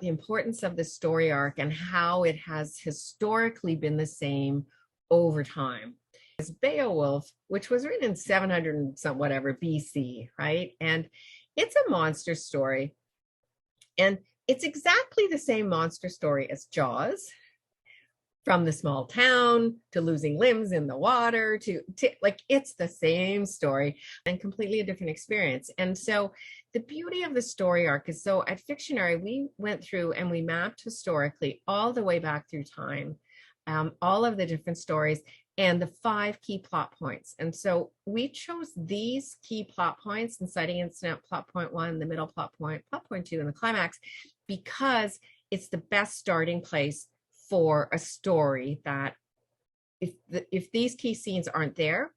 the importance of the story arc and how it has historically been the same over time. It's Beowulf, which was written in 700 and some whatever BC, right? And it's a monster story. And it's exactly the same monster story as Jaws, from the small town to losing limbs in the water to like, it's the same story and completely a different experience. And so the beauty of the story arc is, so at Fictionary, we went through and we mapped historically all the way back through time, all of the different stories and the 5 key plot points. And so we chose these key plot points: inciting incident, plot point 1, the middle plot point 2, and the climax, because it's the best starting place for a story. That if these key scenes aren't there,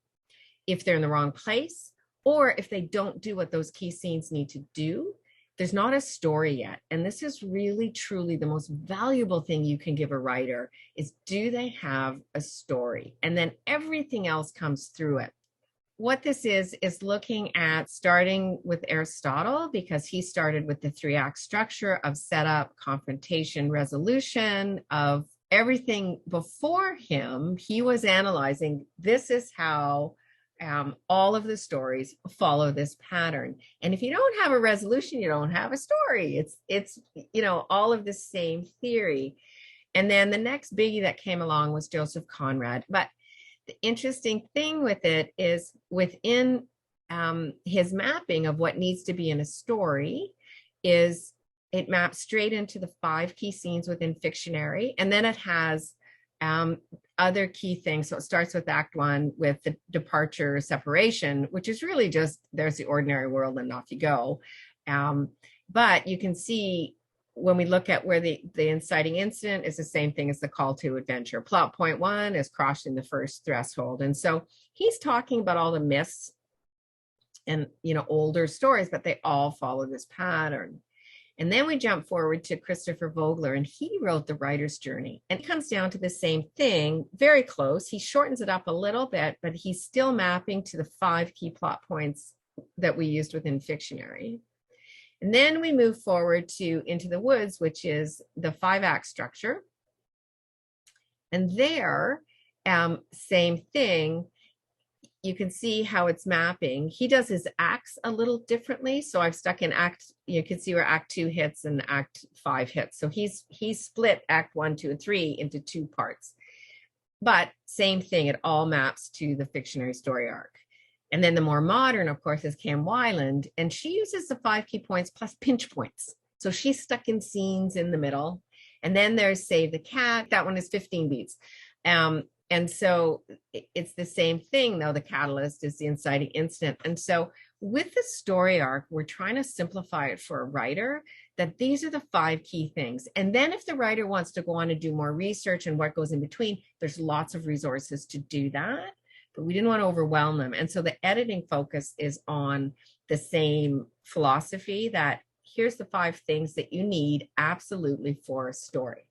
if they're in the wrong place, or if they don't do what those key scenes need to do, there's not a story yet. And this is really, truly the most valuable thing you can give a writer is, do they have a story? And then everything else comes through it. What this is looking at starting with Aristotle, because he started with the 3-act structure of setup, confrontation, resolution, of everything before him. He was analyzing, this is how all of the stories follow this pattern. And if you don't have a resolution, you don't have a story. It's all of the same theory. And then the next biggie that came along was Joseph Conrad. But the interesting thing with it is, within his mapping of what needs to be in a story, is it maps straight into the 5 key scenes within Fictionary. And then it has other key things. So it starts with Act 1 with the departure separation, which is really just, there's the ordinary world and off you go. But you can see, when we look at where the inciting incident is the same thing as the call to adventure. Plot point 1 is crossing the first threshold. And so he's talking about all the myths and, older stories, but they all follow this pattern. And then we jump forward to Christopher Vogler, and he wrote The Writer's Journey. And it comes down to the same thing, very close. He shortens it up a little bit, but he's still mapping to the 5 key plot points that we used within Fictionary. And then we move forward to Into the Woods, which is the 5-act structure. And there, same thing. You can see how it's mapping. He does his acts a little differently. So I've stuck in you can see where Act 2 hits and Act 5 hits. So he's split Act 1, 2, and 3 into 2 parts. But same thing, it all maps to the Fictionary story arc. And then the more modern, of course, is Cam Weiland, and she uses the 5 key points plus pinch points. So she's stuck in scenes in the middle. And then there's Save the Cat. That one is 15 beats. And so it's the same thing, though. The catalyst is the inciting incident. And so with the story arc, we're trying to simplify it for a writer, that these are the 5 key things. And then if the writer wants to go on and do more research and what goes in between, there's lots of resources to do that. But we didn't want to overwhelm them. And so the editing focus is on the same philosophy, that here's the 5 things that you need absolutely for a story.